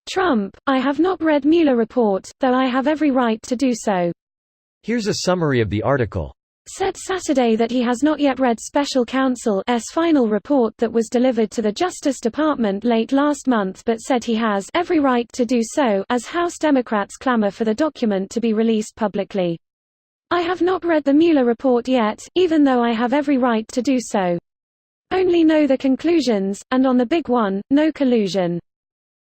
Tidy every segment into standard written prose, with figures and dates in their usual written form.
Trump, I have not read Mueller report, though I have every right to do so. Here's a summary of the article. Said Saturday that he has not yet read special counsel's final report that was delivered to the Justice Department late last month, but said he has every right to do so as House Democrats clamor for the document to be released publicly. I have not read the Mueller report yet, even though I have every right to do so. Only know the conclusions, and on the big one, no collusion.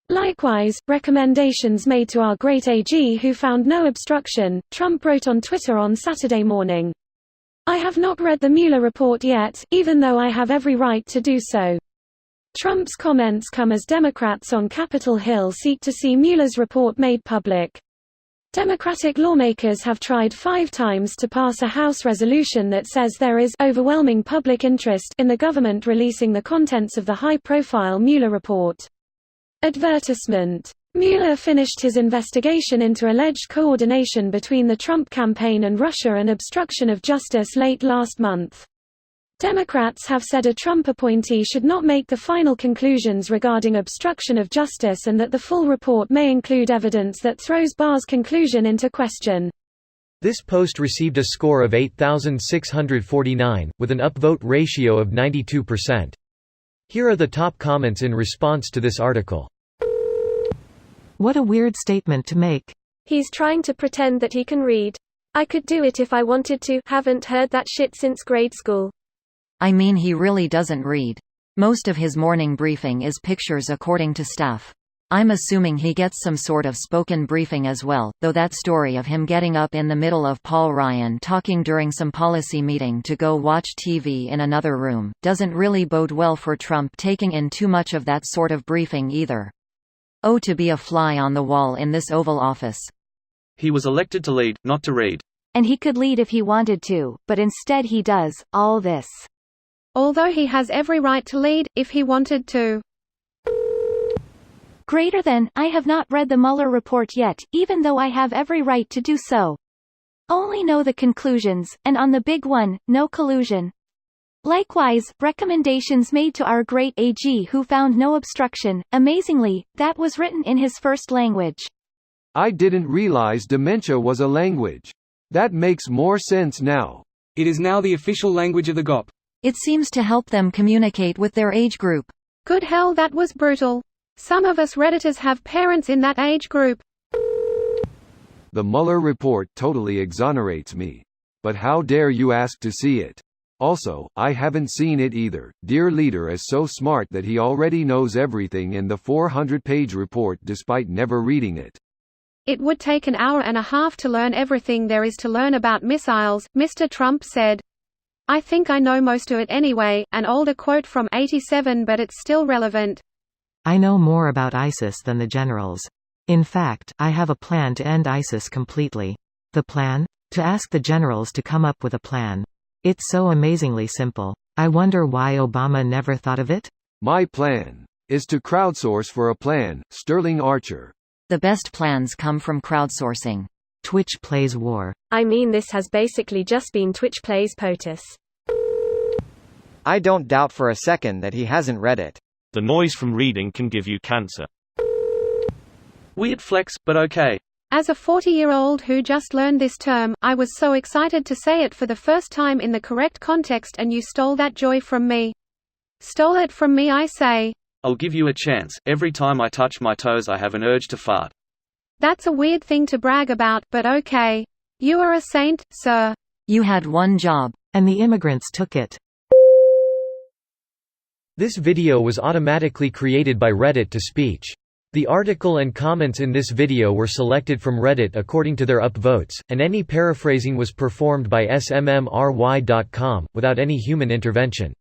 Likewise, recommendations made to our great AG who found no obstruction, Trump wrote on Twitter on Saturday morning. I have not read the Mueller report yet, even though I have every right to do so. Trump's comments come as Democrats on Capitol Hill seek to see Mueller's report made public. Democratic lawmakers have tried 5 times to pass a House resolution that says there is overwhelming public interest in the government releasing the contents of the high-profile Mueller report. Advertisement. Mueller finished his investigation into alleged coordination between the Trump campaign and Russia and obstruction of justice late last month. Democrats have said a Trump appointee should not make the final conclusions regarding obstruction of justice and that the full report may include evidence that throws Barr's conclusion into question. This post received a score of 8,649, with an upvote ratio of 92%. Here are the top comments in response to this article. What a weird statement to make. He's trying to pretend that he can read. I could do it if I wanted to. Haven't heard that shit since grade school. I mean, he really doesn't read. Most of his morning briefing is pictures according to staff. I'm assuming he gets some sort of spoken briefing as well, though that story of him getting up in the middle of Paul Ryan talking during some policy meeting to go watch TV in another room, doesn't really bode well for Trump taking in too much of that sort of briefing either. Oh, to be a fly on the wall in this Oval Office. He was elected to lead, not to read. And he could lead if he wanted to, but instead he does all this. Although he has every right to lead, if he wanted to. Greater than, I have not read the Mueller report yet, even though I have every right to do so. Only know the conclusions, and on the big one, no collusion. Likewise, recommendations made to our great AG who found no obstruction. Amazingly, that was written in his first language. I didn't realize dementia was a language. That makes more sense now. It is now the official language of the GOP. It seems to help them communicate with their age group. Good hell, that was brutal. Some of us Redditors have parents in that age group. The Mueller report totally exonerates me. But how dare you ask to see it? Also, I haven't seen it either. Dear leader is so smart that he already knows everything in the 400-page report despite never reading it. It would take an hour and a half to learn everything there is to learn about missiles, Mr. Trump said. I think I know most of it anyway, an older quote from '87, but it's still relevant. I know more about ISIS than the generals. In fact, I have a plan to end ISIS completely. The plan? To ask the generals to come up with a plan. It's so amazingly simple. I wonder why Obama never thought of it? My plan is to crowdsource for a plan, Sterling Archer. The best plans come from crowdsourcing. Twitch plays war. I mean, this has basically just been Twitch plays POTUS. I don't doubt for a second that he hasn't read it. The noise from reading can give you cancer. Weird flex, but okay. As a 40-year-old who just learned this term, I was so excited to say it for the first time in the correct context, and you stole that joy from me. Stole it from me, I say. I'll give you a chance. Every time I touch my toes I have an urge to fart. That's a weird thing to brag about, but okay. You are a saint, sir. You had one job. And the immigrants took it. This video was automatically created by Reddit to speech. The article and comments in this video were selected from Reddit according to their upvotes, and any paraphrasing was performed by smmry.com, without any human intervention.